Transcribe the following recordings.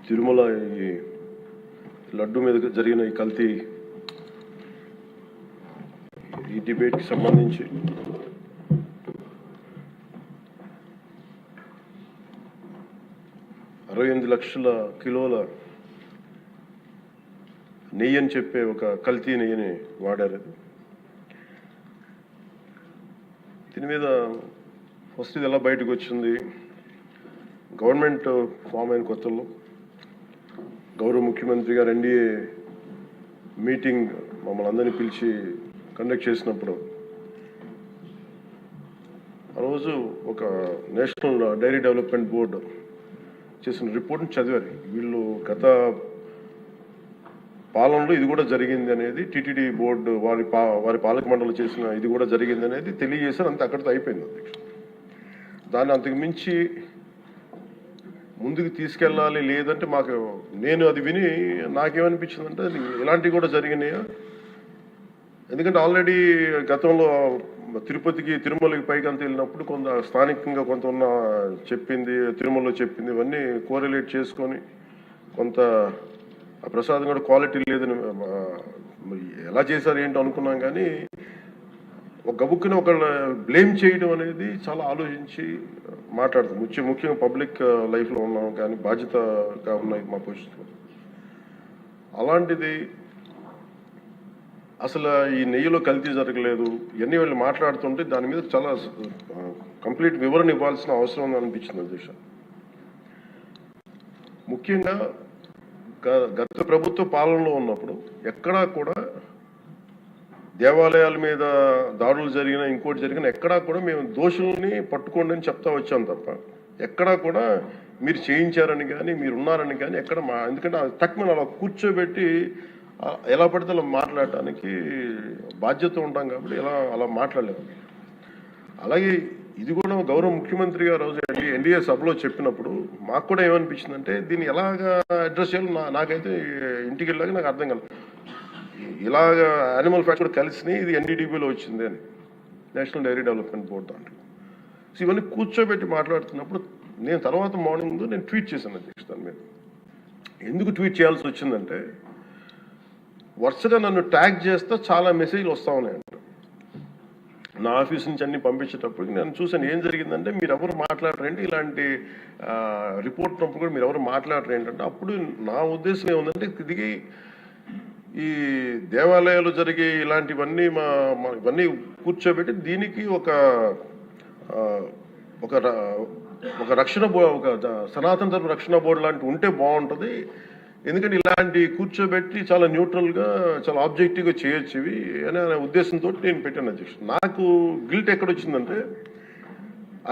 తిరుమల ఈ లడ్డు మీద జరిగిన ఈ కల్తీ ఈ డిబేట్కి సంబంధించి $68 లక్షల కిలోల నెయ్యి అని చెప్పే ఒక కల్తీ నెయ్యిని వాడారు. దీని మీద ఫస్ట్ ఇది ఎలా బయటకు వచ్చింది? గవర్నమెంట్ ఫామ్ అయిన కొత్తలో గౌరవ ముఖ్యమంత్రి గారు ఎన్డీఏ మీటింగ్ మమ్మల్ని అందరినీ పిలిచి కండక్ట్ చేసినప్పుడు ఆ రోజు ఒక నేషనల్ డైరీ డెవలప్మెంట్ బోర్డు చేసిన రిపోర్ట్ని చదివారు. వీళ్ళు గత పాలనలో ఇది కూడా జరిగింది అనేది టీటీడీ బోర్డు వారి పాలక మండలి చేసిన ఇది కూడా జరిగింది అనేది తెలియజేశారు. అంతే, అక్కడితో అయిపోయింది అధ్యక్ష. దాన్ని అంతకు మించి ముందుకు తీసుకెళ్ళాలి లేదంటే నేను అది విని నాకేమనిపించిందంటే ఇలాంటివి కూడా జరిగినాయా. ఎందుకంటే ఆల్రెడీ గతంలో తిరుపతికి తిరుమలకి పైకి అంత వెళ్ళినప్పుడు కొంత స్థానికంగా కొంత ఉన్న చెప్పింది తిరుమలలో చెప్పింది ఇవన్నీ కోరిలేట్ చేసుకొని కొంత ఆ ప్రసాదం కూడా క్వాలిటీ లేదని ఎలా చేశారు ఏంటో అనుకున్నాం. కానీ ఒక గబుక్కుని ఒకళ్ళు బ్లేమ్ చేయడం అనేది చాలా ఆలోచించి మాట్లాడతాం. ముఖ్యంగా పబ్లిక్ లైఫ్లో ఉన్నాం కానీ బాధ్యతగా ఉన్నాయి మా పొజిషన్. అలాంటిది అసలు ఈ నెయ్యిలో కల్తీ జరగలేదు ఇవన్నీ వాళ్ళు మాట్లాడుతుంటే దాని మీద చాలా కంప్లీట్ వివరణ ఇవ్వాల్సిన అవసరం ఉందని అనిపించింది అధ్యక్ష. ముఖ్యంగా గత ప్రభుత్వ పాలనలో ఉన్నప్పుడు ఎక్కడా కూడా దేవాలయాల మీద దాడులు జరిగినా ఇంకోటి జరిగినా ఎక్కడా కూడా మేము దోషుల్ని పట్టుకోండి అని చెప్తా వచ్చాం తప్ప ఎక్కడా కూడా మీరు చేయించారని కానీ మీరు ఉన్నారని కానీ ఎక్కడ ఎందుకంటే తక్కువ అలా కూర్చోబెట్టి ఎలా పడితే అలా మాట్లాడటానికి బాధ్యత ఉంటాం కాబట్టి అలా మాట్లాడలేము. అలాగే ఇది కూడా గౌరవ ముఖ్యమంత్రి గారు రోజు ఎన్డీఏ సభలో చెప్పినప్పుడు మాకు కూడా ఏమనిపించిందంటే దీన్ని ఎలాగా అడ్రస్ చేయాలో నాకైతే ఇంటికి వెళ్ళాక నాకు అర్థం కాలేదు. ఇలాగ యానిమల్ ఫ్యాక్ట్ కూడా కలిసినాయి, ఇది ఎన్డీడీబీలో వచ్చింది అని నేషనల్ డైరీ డెవలప్మెంట్ బోర్డు దాంట్లో. సో ఇవన్నీ కూర్చోబెట్టి మాట్లాడుతున్నప్పుడు నేను తర్వాత మార్నింగ్ నేను ట్వీట్ చేశాను అధ్యక్ష. దాని మీద ఎందుకు ట్వీట్ చేయాల్సి వచ్చిందంటే వరుసగా నన్ను ట్యాగ్ చేస్తే చాలా మెసేజ్లు వస్తూ ఉన్నాయంట. నా ఆఫీస్ నుంచి అన్ని పంపించేటప్పటికి నేను చూసాను ఏం జరిగిందంటే మీరు ఎవరు మాట్లాడరేంటి ఇలాంటి రిపోర్ట్ ఉన్నప్పుడు కూడా మీరు ఎవరు మాట్లాడరు ఏంటంటే అప్పుడు నా ఉద్దేశం ఏముందంటే ఇది ఈ దేవాలయాలు జరిగే ఇలాంటివన్నీ ఇవన్నీ కూర్చోబెట్టి దీనికి ఒక రక్షణ ఒక సనాతన ధర్మ రక్షణ బోర్డు లాంటి ఉంటే బాగుంటుంది. ఎందుకంటే ఇలాంటి కూర్చోబెట్టి చాలా న్యూట్రల్గా చాలా ఆబ్జెక్టివ్గా చేయొచ్చు ఇవి అనే ఉద్దేశంతో నేను పెట్టాను అధ్యక్ష. నాకు గిల్ట్ ఎక్కడొచ్చిందంటే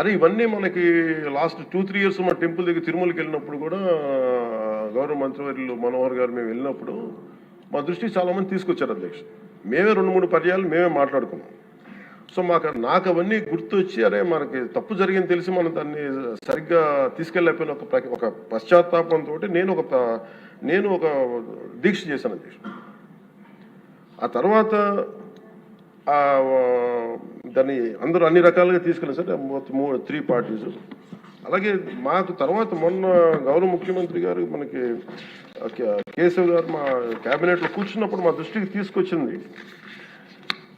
అరే ఇవన్నీ మనకి లాస్ట్ 2-3 ఇయర్స్ మా టెంపుల్ దగ్గర తిరుమలకి వెళ్ళినప్పుడు కూడా గౌరవ మంత్రివర్యులు మనోహర్ గారు మేము వెళ్ళినప్పుడు మా దృష్టికి చాలామంది తీసుకొచ్చారు అధ్యక్ష. మేమే 2-3 పర్యాలు మేమే మాట్లాడుకున్నాం. సో నాకు అవన్నీ గుర్తొచ్చి అరే మనకి తప్పు జరిగింది తెలిసి మనం దాన్ని సరిగ్గా తీసుకెళ్ళకపోయిన ఒక పశ్చాత్తాపంతో నేను ఒక దీక్ష చేశాను అధ్యక్ష. ఆ తర్వాత దాన్ని అందరూ అన్ని రకాలుగా తీసుకెళ్ళారు సార్ 3 పార్టీస్. అలాగే మాకు తర్వాత మొన్న గౌరవ ముఖ్యమంత్రి గారు మనకి కేశవ్ గారు మా క్యాబినెట్లో కూర్చున్నప్పుడు మా దృష్టికి తీసుకొచ్చింది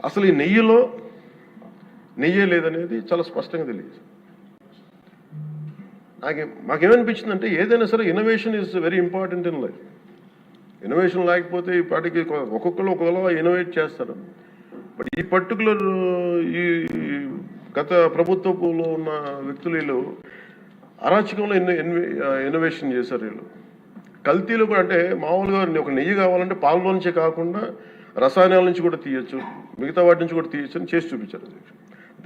అసలు ఈ నెయ్యిలో నెయ్యే లేదనేది చాలా స్పష్టంగా తెలియదు. మాకేమనిపించిందంటే ఏదైనా సరే innovation is very important in life. Innovation లేకపోతే ఈ పాటికి ఒక్కొక్కరు ఒకలా ఇన్నోవేట్ చేస్తారు. బట్ ఈ పర్టికులర్ ఈ గత ప్రభుత్వంలో ఉన్న వ్యక్తులు వీళ్ళు అరాచకంలో ఇన్నోవేషన్ చేశారు. వీళ్ళు కల్తీలు కూడా అంటే మామూలుగా ఒక నెయ్యి కావాలంటే పాలలో నుంచే కాకుండా రసాయనాల నుంచి కూడా తీయచ్చు, మిగతా వాటి నుంచి కూడా తీయచ్చు అని చేసి చూపించారు.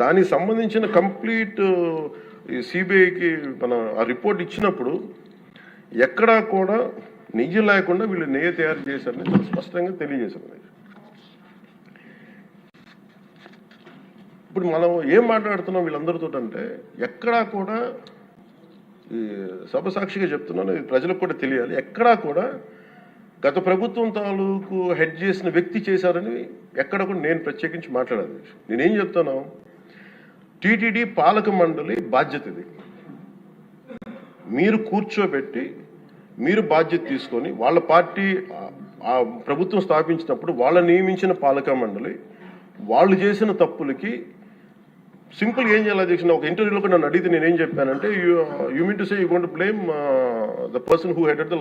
దానికి సంబంధించిన కంప్లీట్ ఈ సిబిఐకి ఆ రిపోర్ట్ ఇచ్చినప్పుడు ఎక్కడా కూడా నెయ్యి లేకుండా వీళ్ళు నెయ్యి తయారు చేశారని చాలా స్పష్టంగా తెలియజేశారు. ఇప్పుడు మనం ఏం మాట్లాడుతున్నాం వీళ్ళందరితో అంటే ఎక్కడా కూడా ఈ సభసాక్షిగా చెప్తున్నాను, ప్రజలకు కూడా తెలియాలి, ఎక్కడా కూడా గత ప్రభుత్వం తాలూకు హెడ్ చేసిన వ్యక్తి చేశారని ఎక్కడ కూడా నేను ప్రత్యేకించి మాట్లాడాలి. నేనేం చెప్తాను, టీటీడీ పాలక మండలి బాధ్యత ఇది. మీరు కూర్చోబెట్టి మీరు బాధ్యత తీసుకొని వాళ్ళ పార్టీ ఆ ప్రభుత్వం స్థాపించినప్పుడు వాళ్ళ నియమించిన పాలక మండలి వాళ్ళు చేసిన తప్పులకి సింపుల్ ఏం చేయాలి అధ్యక్ష? ఒక ఇంటర్వ్యూలో నన్ను అడిగితే నేనేం చెప్పానంటే you mean to say you going to blame the person who headed the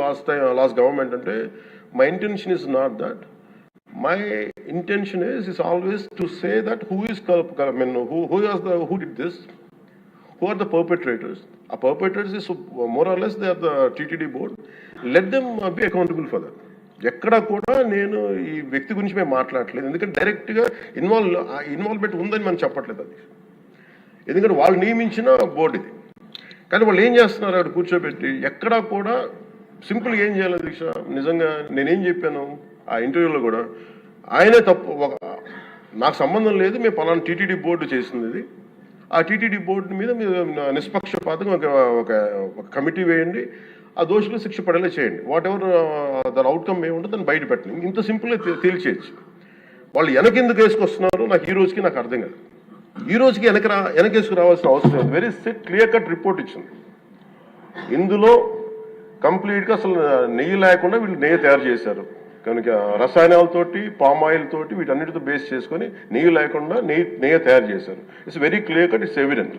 last government అంటే my intention is not that. My intention is always to say that who did this, who are the perpetrators. A perpetrators is more or less they are the TTD board. Let them be accountable for that. ఎక్కడ కూడా నేను ఈ వ్యక్తి గురించి మేము మాట్లాడలేదు, ఎందుకంటే డైరెక్ట్గా ఇన్వాల్వ్మెంట్ ఉందని మనం చెప్పట్లేదు అది, ఎందుకంటే వాళ్ళు నియమించిన బోర్డు ఇది. కానీ వాళ్ళు ఏం చేస్తున్నారు అక్కడ కూర్చోబెట్టి ఎక్కడా కూడా సింపుల్గా ఏం చేయాలి దీక్ష? నిజంగా నేనేం చెప్పాను ఆ ఇంటర్వ్యూలో కూడా, ఆయనే తప్పు, నాకు సంబంధం లేదు, మేము పలానా టీటీడీ బోర్డు చేసింది ఇది, ఆ టీటీడీ బోర్డు మీద మీరు నిష్పక్షపాతంగా ఒక కమిటీ వేయండి, ఆ దోషులు శిక్ష పడేలా చేయండి, వాట్ ఎవర్ దాని అవుట్కమ్ ఏముంటుందో దాన్ని బయట పెట్టండి, ఇంత సింపుల్గా తేల్చేయచ్చు. వాళ్ళు వెనకెందుకు వేసుకొస్తున్నారు నాకు ఈ రోజుకి నాకు అర్థం కాదు. ఈ రోజుకి వెనకేసుకు రావాల్సిన అవసరం లేదు. వెరీ క్లియర్ కట్ రిపోర్ట్ ఇచ్చింది. ఇందులో కంప్లీట్గా అసలు నెయ్యి లేకుండా వీళ్ళు నెయ్యి తయారు చేశారు కనుక, రసాయనాలతోటి పామ్ ఆయిల్ తోటి వీటన్నిటితో బేస్ చేసుకొని నెయ్యి లేకుండా నెయ్యి తయారు చేశారు. It's very clear cut, it's evident.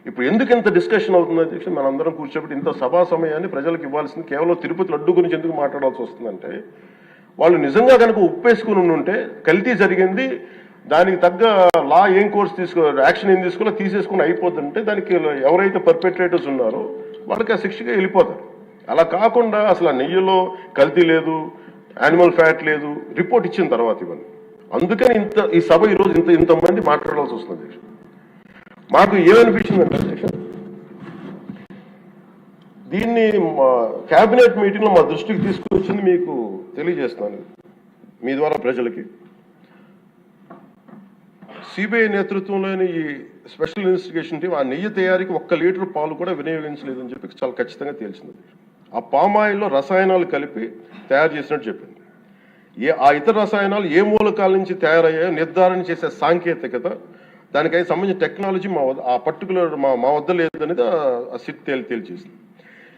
ఇప్పుడు ఎందుకు ఇంత డిస్కషన్ అవుతుంది అధ్యక్ష? మనందరం కూర్చోబెట్టి ఇంత సభా సమయాన్ని ప్రజలకు ఇవ్వాల్సింది కేవలం తిరుపతి లడ్డు గురించి ఎందుకు మాట్లాడాల్సి వస్తుందంటే, వాళ్ళు నిజంగా కనుక ఉప్పేసుకుని ఉంటే కల్తీ జరిగింది, దానికి తగ్గ లా ఏం కోర్స్ యాక్షన్ ఏం తీసుకోవాలో తీసేసుకుని అయిపోతుంటే దానికి ఎవరైతే పర్పెట్రేటర్స్ ఉన్నారో వాళ్ళకి ఆ శిక్షగా వెళ్ళిపోతారు. అలా కాకుండా అసలు ఆ నెయ్యిలో కల్తీ లేదు, యానిమల్ ఫ్యాట్ లేదు, రిపోర్ట్ ఇచ్చిన తర్వాత ఇవన్నీ. అందుకని ఈ సభ ఈరోజు ఇంతమంది మాట్లాడాల్సి వస్తుంది అధ్యక్ష. మాకు ఏమనిపించిందంటే అధ్యక్ష, దీన్ని క్యాబినెట్ మీటింగ్లో మా దృష్టికి తీసుకొచ్చింది మీకు తెలియజేస్తున్నాను మీ ద్వారా ప్రజలకి. సిబిఐ నేతృత్వంలోని ఈ స్పెషల్ ఇన్వెస్టిగేషన్ టీం ఆ నెయ్యి తయారీకి 1 లీటర్ పాలు కూడా వినియోగించలేదని చెప్పి చాలా ఖచ్చితంగా తేల్చింది. ఆ పామాయిల్లో రసాయనాలు కలిపి తయారు చేసినట్టు చెప్పింది. ఆ ఇతర రసాయనాలు ఏ మూలకాల నుంచి తయారయ్యాయో నిర్ధారణ చేసే సాంకేతికత, దానికై సంబంధించిన టెక్నాలజీ ఆ పర్టికులర్ మా వద్ద లేదనేది ఆ సిట్ తేల్చేసింది.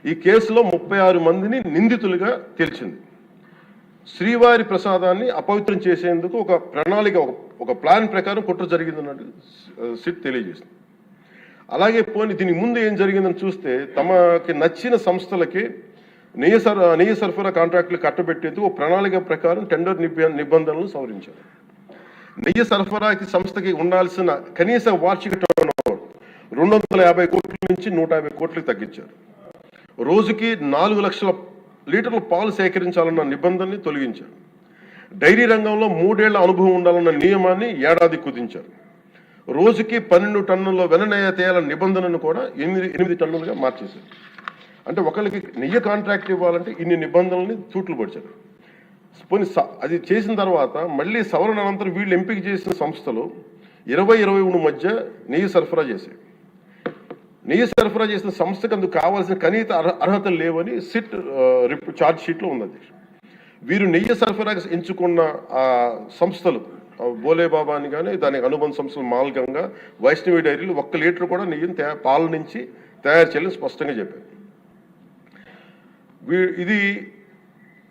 ఈ కేసులో 36 మందిని నిందితులుగా తేల్చింది. శ్రీవారి ప్రసాదాన్ని అపవిత్రం చేసేందుకు ఒక ప్రణాళిక, ఒక ప్లాన్ ప్రకారం కుట్ర జరిగిందన్నట్టు సిట్ తెలియజేసింది. అలాగే దీని ముందు ఏం జరిగిందని చూస్తే, తమకి నచ్చిన సంస్థలకి నెయ్యి సరఫరా కాంట్రాక్టులు కట్టబెట్టేందుకు ఒక ప్రణాళిక ప్రకారం టెండర్ నిబంధనలు సవరించారు. నెయ్యి సరఫరాకి సంస్థకి ఉండాల్సిన కనీస వార్షిక టర్నోవర్ 250 కోట్ల నుంచి 150 కోట్లకు తగ్గించారు. రోజుకి 4 లక్షల లీటర్ల పాలు సేకరించాలన్న నిబంధనని తొలగించారు. డైరీ రంగంలో 3 ఏళ్ల అనుభవం ఉండాలన్న నియమాన్ని ఏడాది కుదించారు. రోజుకి 12 టన్నుల వెన్నెయ్య తేయాలన్న నిబంధనను కూడా 8 టన్నులుగా మార్చేశారు. అంటే ఒకరికి నెయ్యి కాంట్రాక్ట్ ఇవ్వాలంటే ఇన్ని నిబంధనల్ని తూట్లు పొడిచారు. అది చేసిన తర్వాత మళ్ళీ సవరణ అనంతరం వీళ్ళు ఎంపిక చేసిన సంస్థలు 20-21 మధ్య నెయ్యి సరఫరా చేశాయి. నెయ్యి సరఫరా చేసిన సంస్థకు అందుకు కావాల్సిన కనీస అర్హతలు లేవని సిట్ ఛార్జ్ షీట్లో ఉన్నది. వీరు నెయ్యి సరఫరాకి ఎంచుకున్న ఆ సంస్థలు బోలేబాబా అని కానీ దానికి అనుబంధ సంస్థలు మాల్గంగా, వైష్ణవి డైరీలు 1 లీటర్ కూడా నెయ్యిని పాల నుంచి తయారు చేయాలని స్పష్టంగా చెప్పారు. ఇది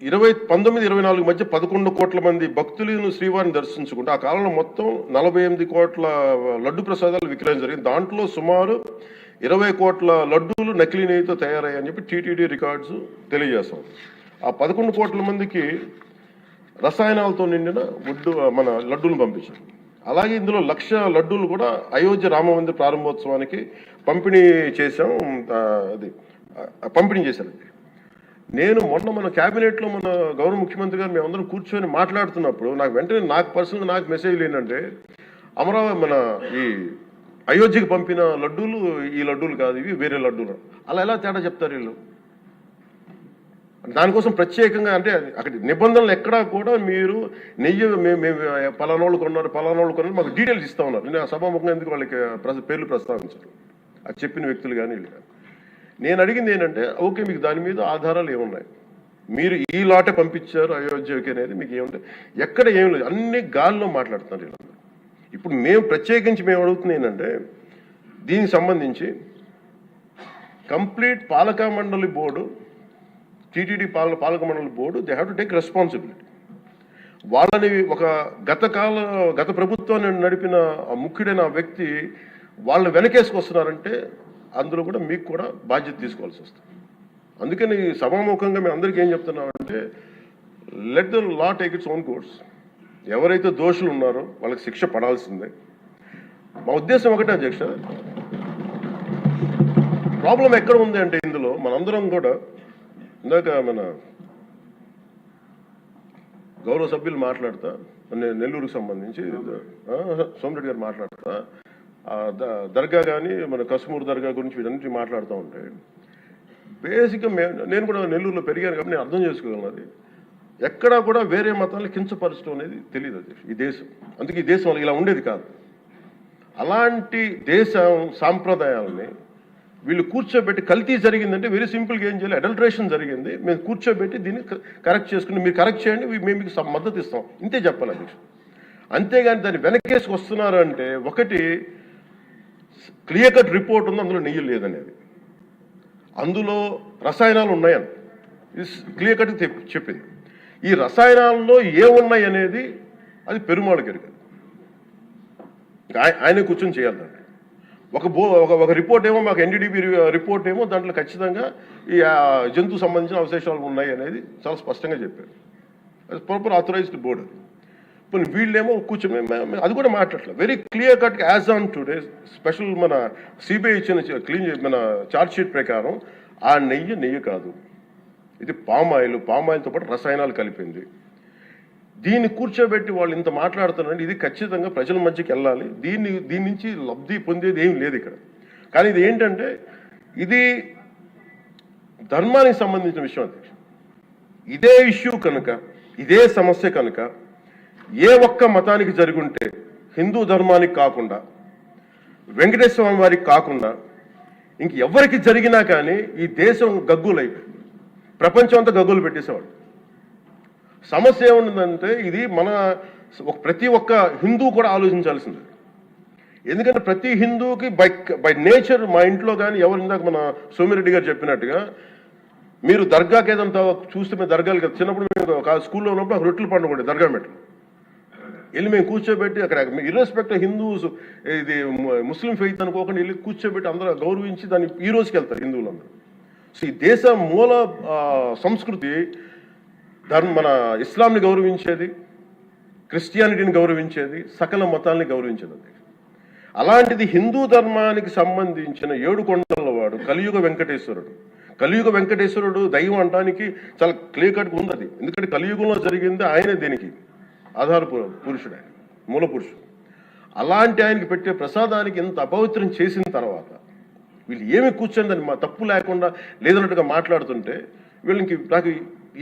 19-24 మధ్య 11 కోట్ల మంది భక్తులను శ్రీవారిని దర్శించుకుంటే ఆ కాలంలో మొత్తం 48 కోట్ల లడ్డు ప్రసాదాలు విక్రయం జరిగింది. దాంట్లో సుమారు 20 కోట్ల లడ్డూలు నకిలీ నెయ్యితో తయారయ్యాయని చెప్పి టీటీడీ రికార్డ్స్ తెలియజేస్తాం. ఆ 11 కోట్ల మందికి రసాయనాలతో నిండిన మన లడ్డూలను పంపించారు. అలాగే ఇందులో 1,00,000 లడ్డూలు కూడా అయోధ్య రామ మందిర ప్రారంభోత్సవానికి పంపిణీ చేశారు. నేను మొన్న మన క్యాబినెట్లో మన గౌరవ ముఖ్యమంత్రి గారు మేమందరం కూర్చొని మాట్లాడుతున్నప్పుడు నాకు పర్సనల్గా మెసేజ్లు ఏంటంటే, అమరావతి మన ఈ అయోధ్యకి పంపిన లడ్డూలు ఈ లడ్డూలు కాదు, ఇవి వేరే లడ్డూలు. అలా ఎలా తేడా చెప్తారు వీళ్ళు? దానికోసం ప్రత్యేకంగా అంటే అక్కడ నిబంధనలు ఎక్కడా కూడా మీరు నెయ్యి మేము పలానోళ్ళు కొన్నారు మాకు డీటెయిల్స్ ఇస్తా ఉన్నారు. నేను సభాముఖంగా ఎందుకు వాళ్ళకి పేర్లు ప్రస్తావించారు అది చెప్పిన వ్యక్తులు కానీ వీళ్ళు కానీ. నేను అడిగింది ఏంటంటే, ఓకే మీకు దాని మీద ఆధారాలు ఏమున్నాయి, మీరు ఈ లాటే పంపించారు అయోధ్యకి అనేది మీకు ఏముంటాయి? ఎక్కడ ఏం లేదు, అన్ని గాల్లో మాట్లాడుతున్నారు వీళ్ళందరూ. ఇప్పుడు ప్రత్యేకించి మేము అడుగుతుంది ఏంటంటే, దీనికి సంబంధించి కంప్లీట్ పాలక మండలి బోర్డు టీటీడీ పాలక మండలి board they have to take responsibility. వాళ్ళని ఒక గత ప్రభుత్వాన్ని నడిపిన ముఖ్యుడైన వ్యక్తి వాళ్ళని వెనకేసుకొస్తున్నారంటే అందులో కూడా మీకు కూడా బాధ్యత తీసుకోవాల్సి వస్తుంది. అందుకని సభాముఖంగా మేము అందరికీ ఏం చెప్తున్నామంటే let the law take its own course. ఎవరైతే దోషులు ఉన్నారో వాళ్ళకి శిక్ష పడాల్సిందే. మా ఉద్దేశం ఒకటే అధ్యక్ష, ప్రాబ్లం ఎక్కడ ఉంది అంటే ఇందులో మనందరం కూడా ఇందాక మన గౌరవ సభ్యులు మాట్లాడతా నెల్లూరుకు సంబంధించి సోమిరెడ్డి గారు మాట్లాడతా దర్గా కానీ మన కసుమూరు దర్గా గురించి వీటన్నిటి మాట్లాడుతూ ఉంటే బేసిక్గా నేను కూడా నెల్లూరులో పెరిగాను కాబట్టి నేను అర్థం చేసుకోగలను. అది ఎక్కడా కూడా వేరే మతాలను కించపరచడం అనేది తెలియదు అది ఈ దేశం. అందుకే ఈ దేశం ఇలా ఉండేది కాదు. అలాంటి దేశం సాంప్రదాయాలని వీళ్ళు కూర్చోబెట్టి కల్తీ జరిగిందంటే వెరీ సింపుల్గా ఏం చేయాలి, అడల్ట్రేషన్ జరిగింది, మేము కూర్చోబెట్టి దీన్ని కరెక్ట్ చేసుకుని మీరు కరెక్ట్ చేయండి, మేము మీకు మద్దతు ఇస్తాం, ఇంతే చెప్పాలి అధ్యక్ష. అంతేగాని దాన్ని వెనకేసుకు వస్తున్నారు అంటే ఒకటి క్లియర్ కట్ రిపోర్ట్ ఉంది, అందులో నెయ్యి లేదనేది, అందులో రసాయనాలు ఉన్నాయని క్లియర్ కట్ చెప్పింది. ఈ రసాయనాల్లో ఏమున్నాయి అనేది అది పెరుమాళ్ గారికి, ఆయనే కూర్చొని చేయాలి. దాంట్లో ఒక రిపోర్ట్ ఏమో మాకు ఎన్డీడీబీ రిపోర్ట్ ఏమో దాంట్లో ఖచ్చితంగా ఈ జంతువు సంబంధించిన అవశేషాలు ఉన్నాయి అనేది చాలా స్పష్టంగా చెప్పారు. అది ప్రాపర్ ఆథరైజ్డ్ బోర్డు. ఇప్పుడు వీళ్ళేమో కూర్చొని అది కూడా మాట్లాడలేదు. Very clear cut as on today special మన సిబిఐ ఇచ్చిన మన ఛార్జ్ షీట్ ప్రకారం ఆ నెయ్యి కాదు, ఇది పామాయిల్తో పాటు రసాయనాలు కలిపింది. దీన్ని కూర్చోబెట్టి వాళ్ళు ఇంత మాట్లాడుతున్నారంటే ఇది ఖచ్చితంగా ప్రజల మధ్యకి వెళ్ళాలి. దీని నుంచి లబ్ధి పొందేది ఏం లేదు ఇక్కడ. కానీ ఇది ఏంటంటే ఇది ధర్మానికి సంబంధించిన విషయం అధ్యక్ష. ఇదే ఇష్యూ కనుక, ఇదే సమస్య కనుక ఏ ఒక్క మతానికి జరుగుంటే హిందూ ధర్మానికి కాకుండా వెంకటేశ్వర స్వామి వారికి కాకుండా ఇంక ఎవరికి జరిగినా కానీ ఈ దేశం గగ్గులైపోయింది, ప్రపంచం అంతా గగ్గులు పెట్టేసేవాడు. సమస్య ఏముందంటే ఇది ప్రతి ఒక్క హిందూ కూడా ఆలోచించాల్సింది. ఎందుకంటే ప్రతి హిందూకి బై నేచర్, మా ఇంట్లో కానీ ఎవరు ఇందాక మన సోమిరెడ్డి గారు చెప్పినట్టుగా మీరు దర్గాకి ఏదంతా చూస్తే మేము దర్గాలు కదా, చిన్నప్పుడు మేము స్కూల్లో ఉన్నప్పుడు రొట్టెలు పండుగ దర్గా మెట్లు వెళ్ళి మేము కూర్చోబెట్టి అక్కడ ఇర్రెస్పెక్ట్ హిందూస్ ఇది ముస్లిం ఫెయిత్ అనుకోకుండా వెళ్ళి కూర్చోబెట్టి అందరూ గౌరవించి దాన్ని ఈ రోజుకి వెళ్తారు హిందువులందరూ. సో ఈ దేశ మూల సంస్కృతి మన ఇస్లాంని గౌరవించేది, క్రిస్టియానిటీని గౌరవించేది, సకల మతాల్ని గౌరవించేది. అలాంటిది హిందూ ధర్మానికి సంబంధించిన 7 కొండల వాడు కలియుగ వెంకటేశ్వరుడు. కలియుగ వెంకటేశ్వరుడు దైవం అనడానికి చాలా క్లియర్ కట్గా ఉంది అది. ఎందుకంటే కలియుగంలో జరిగింది ఆయనే, దీనికి ఆధార పురుషుడు, ఆయన మూల పురుషుడు. అలాంటి ఆయనకి పెట్టే ప్రసాదానికి ఇంత అపవిత్రం చేసిన తర్వాత వీళ్ళు ఏమి కూర్చొని దాన్ని తప్పు లేకుండా లేదన్నట్టుగా మాట్లాడుతుంటే వీళ్ళకి నాకు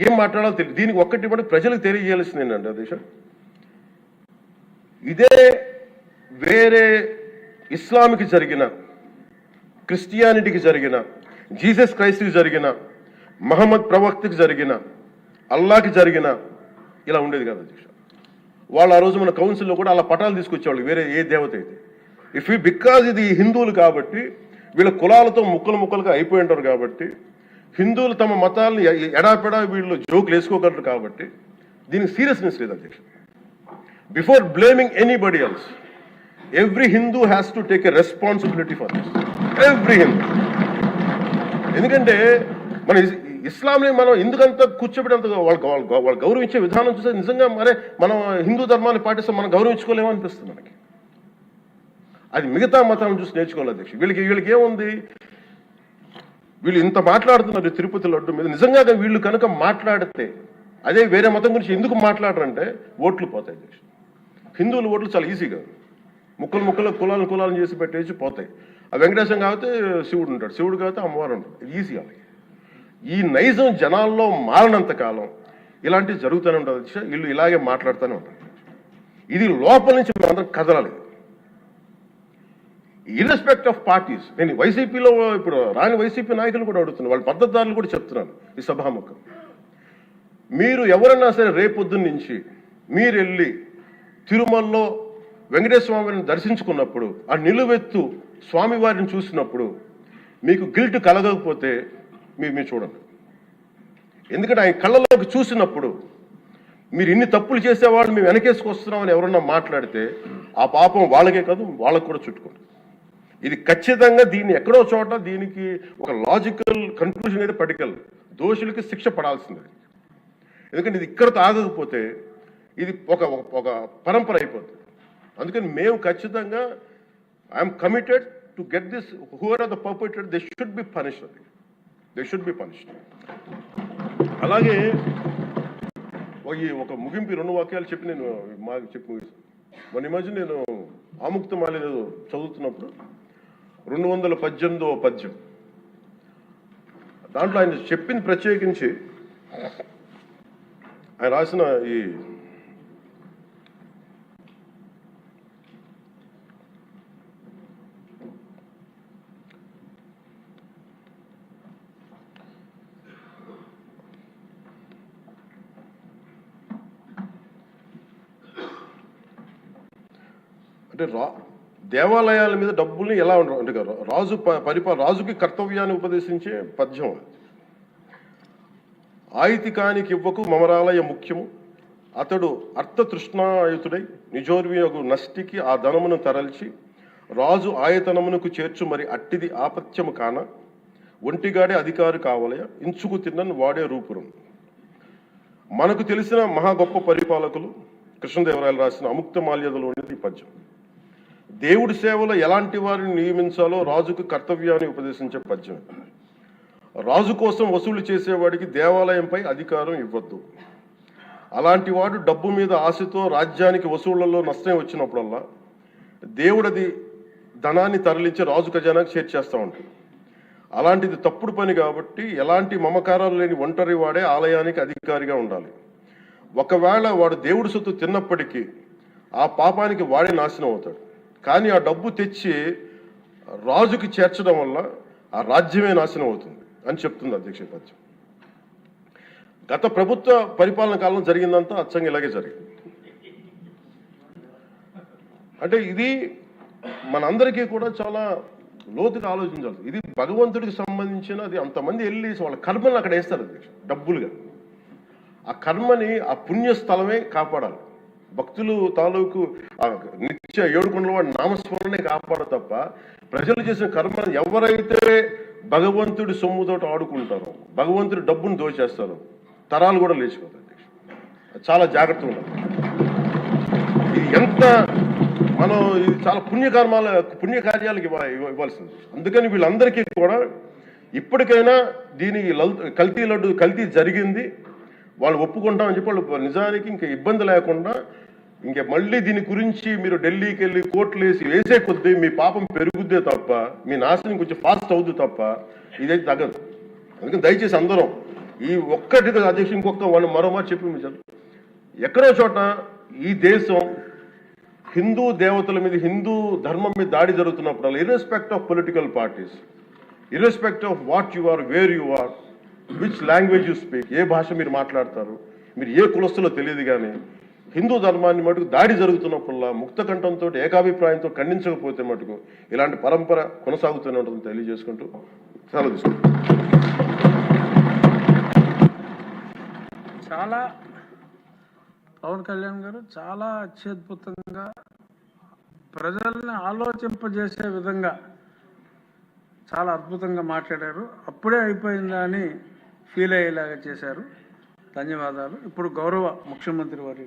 ఏం మాట్లాడాలో తెలియదు. దీనికి ఒక్కటి కూడా ప్రజలకు తెలియజేయాల్సింది ఏంటంటే అధ్యక్ష, ఇదే వేరే ఇస్లాంకి జరిగిన, క్రిస్టియానిటీకి జరిగిన, జీసస్ క్రైస్ట్కి జరిగిన, మహమ్మద్ ప్రవక్తకి జరిగిన, అల్లాకి జరిగిన ఇలా ఉండేది కదా అధ్యక్ష. వాళ్ళు ఆ రోజు మన కౌన్సిల్లో కూడా అలా పటాలు తీసుకొచ్చేవాళ్ళు వేరే ఏ దేవత అయితే. బికాజ్ ఇది హిందువులు కాబట్టి వీళ్ళ కులాలతో ముక్కలుగా అయిపోయి ఉంటారు కాబట్టి హిందువులు తమ మతాలను ఎడాపెడా వీళ్ళు జోకులు వేసుకోగలరు కాబట్టి దీనికి సీరియస్నెస్ లేదు అధ్యక్ష. Before blaming anybody else, every Hindu has to take a responsibility for this, every Hindu. ఎందుకంటే మన ఇస్లాంని మనం ఎందుకంత కూర్చోబెట్టంత వాళ్ళు గౌరవించే విధానం చూస్తే నిజంగా మనం హిందూ ధర్మాన్ని పాటిస్తే మనం గౌరవించుకోలేమో అనిపిస్తుంది మనకి. అది మిగతా మతాలను చూసి నేర్చుకోవాలి అధ్యక్ష. వీళ్ళకి ఏముంది, వీళ్ళు ఇంత మాట్లాడుతున్నారు తిరుపతి లడ్డు మీద. నిజంగా వీళ్ళు కనుక మాట్లాడితే అదే వేరే మతం గురించి ఎందుకు మాట్లాడరంటే ఓట్లు పోతాయి అధ్యక్ష. హిందువుల ఓట్లు చాలా ఈజీగా ముక్కలు కులాలను చేసి పెట్టేసి పోతాయి. ఆ వెంకటేశ్వరం కాబట్టి శివుడు ఉంటాడు, శివుడు కాబట్టి అమ్మవారు ఉంటాడు, ఈజీగా. ఈ నైజం జనాల్లో మారినంత కాలం ఇలాంటివి జరుగుతూనే ఉంటుంది అధ్యక్ష. వీళ్ళు ఇలాగే మాట్లాడుతూనే ఉంటారు. ఇది లోపల నుంచి మనందరం కదలాలి, ఇర్రెస్పెక్ట్ ఆఫ్ పార్టీస్. నేను వైసీపీలో ఇప్పుడు రాని వైసీపీ నాయకులు కూడా అడుగుతున్నాను, వాళ్ళ పద్ధతిదారులు కూడా చెప్తున్నాను ఈ సభాముఖం. మీరు ఎవరన్నా సరే రేపొద్దున్న నుంచి మీరు వెళ్ళి తిరుమలలో వెంకటేశ్వర స్వామిని దర్శించుకున్నప్పుడు, ఆ నిలువెత్తు స్వామివారిని చూసినప్పుడు మీకు గిల్ట్ కలగకపోతే మీరు చూడండి. ఎందుకంటే ఆయన కళ్ళలోకి చూసినప్పుడు మీరు ఇన్ని తప్పులు చేసేవాళ్ళు మేము వెనకేసుకొస్తున్నామని ఎవరన్నా మాట్లాడితే ఆ పాపం వాళ్ళకే కాదు వాళ్ళకు కూడా చుట్టుకుంటుంది. ఇది ఖచ్చితంగా దీన్ని ఎక్కడో చోట దీనికి ఒక లాజికల్ కన్క్లూజన్ అయితే పట్టుకెళ్ళదు. దోషులకి శిక్ష పడాల్సిందే. ఎందుకంటే ఇది ఇక్కడతో ఆగకపోతే ఇది ఒక పరంపర అయిపోతుంది. అందుకని మేము ఖచ్చితంగా I'm committed to get this who are are the perpetrator they should be punished. They should be punished. అలాగే ఒక ముగింపు 2 వాక్యాలు చెప్పి నేను మాకు చెప్పి మొన్న మధ్య నేను ఆముక్తమాల్య చదువుతున్నప్పుడు 218వ పద్యం దాంట్లో ఆయన చెప్పింది ప్రత్యేకించి ఆయన రాసిన ఈ అంటే దేవాలయాల మీద డబ్బుల్ని ఎలా ఉండరు అంటే రాజుకి కర్తవ్యాన్ని ఉపదేశించే పద్యం. ఆయితికానికి ఇవ్వకు మమరాలయ ముఖ్యము అతడు అర్థతృష్ణాయుతుడై నిజోర్వియగు నష్టికి ఆ ధనమును తరల్చి రాజు ఆయతనమునకు చేర్చు మరి అట్టిది ఆపత్యము కాన ఒంటిగాడే అధికారి కావలయ ఇంచుకు తిన్నను వాడే రూపురం. మనకు తెలిసిన మహా గొప్ప పరిపాలకులు కృష్ణదేవరాయలు రాసిన అముక్తమాల్యదలోనిది ఈ పద్యం. దేవుడి సేవలో ఎలాంటి వారిని నియమించాలో రాజుకు కర్తవ్యాన్ని ఉపదేశించే పద్యం. రాజు కోసం వసూలు చేసేవాడికి దేవాలయంపై అధికారం ఇవ్వద్దు. అలాంటి వాడు డబ్బు మీద ఆశతో రాజ్యానికి వసూళ్లలో నష్టం వచ్చినప్పుడల్లా దేవుడది ధనాన్ని తరలించి రాజు ఖజానాకు చేర్చేస్తూ ఉంటాడు. అలాంటిది తప్పుడు పని కాబట్టి ఎలాంటి మమకారాలు లేని ఒంటరి వాడే ఆలయానికి అధికారిగా ఉండాలి. ఒకవేళ వాడు దేవుడి సొత్తు తిన్నప్పటికీ ఆ పాపానికి వాడే నాశనం అవుతాడు. కానీ ఆ డబ్బు తెచ్చి రాజుకి చేర్చడం వల్ల ఆ రాజ్యమే నాశనం అవుతుంది అని చెప్తుంది అధ్యక్ష పద్యం. గత ప్రభుత్వ పరిపాలన కాలంలో జరిగిందంతా అచ్చంగా ఇలాగే జరిగింది. అంటే ఇది మనందరికీ కూడా చాలా లోతుగా ఆలోచించాలి. ఇది భగవంతుడికి సంబంధించిన అది అంతమంది వెళ్ళి వాళ్ళ కర్మని అక్కడ వేస్తారు అధ్యక్ష డబ్బులుగా. ఆ కర్మని ఆ పుణ్యస్థలమే కాపాడాలి. భక్తులు తాలూకు నిత్య 7 కొండల వాడి నామస్మరణే కాపాడ తప్ప ప్రజలు చేసిన కర్మను ఎవరైతే భగవంతుడి సొమ్ముతోటి ఆడుకుంటారో భగవంతుడి డబ్బును దోచేస్తారో తరాలు కూడా లేచిపోతాయి. చాలా జాగ్రత్తగా ఉండాలి. ఇది ఎంత మనం ఇది చాలా పుణ్యకార్యాలకు ఇవ్వాల్సింది. అందుకని వీళ్ళందరికీ కూడా ఇప్పటికైనా దీని కల్తీ జరిగింది వాళ్ళు ఒప్పుకుంటామని చెప్పి వాళ్ళు నిజానికి ఇంకా ఇబ్బంది లేకుండా ఇంకా మళ్ళీ దీని గురించి మీరు ఢిల్లీకి వెళ్ళి కోర్టులు వేసే కొద్దీ మీ పాపం పెరుగుద్దే తప్ప మీ నాశనం కొంచెం ఫాస్ట్ అవుద్ది తప్ప ఇదైతే తగ్గదు. అందుకని దయచేసి అందరం ఈ ఒక్కటి అధ్యక్షుడు ఇంకొక మరో మాట చెప్పి ఎక్కడో చోట ఈ దేశం హిందూ దేవతల మీద హిందూ ధర్మం మీద దాడి జరుగుతున్నప్పుడు irrespective of political parties irrespective of what you are where you are which language you speak ఏ భాష మీరు మాట్లాడతారు మీరు ఏ కులస్తులో తెలియదు కానీ హిందూ ధర్మాన్ని మటుకు దాడి జరుగుతున్నప్పుడల్లా ముక్త కంఠంతో ఏకాభిప్రాయంతో ఖండించకపోతే మటుకు ఇలాంటి పరంపర కొనసాగుతూనే ఉంటుందని తెలియజేసుకుంటూ సెలవు తీసుకుంటాం. చాలా పవన్ కళ్యాణ్ గారు చాలా అత్యద్భుతంగా ప్రజల్ని ఆలోచింపజేసే విధంగా చాలా అద్భుతంగా మాట్లాడారు. అప్పుడే అయిపోయిందా అని ఫీల్ అయ్యేలాగా చేశారు. ధన్యవాదాలు. ఇప్పుడు గౌరవ ముఖ్యమంత్రి వారి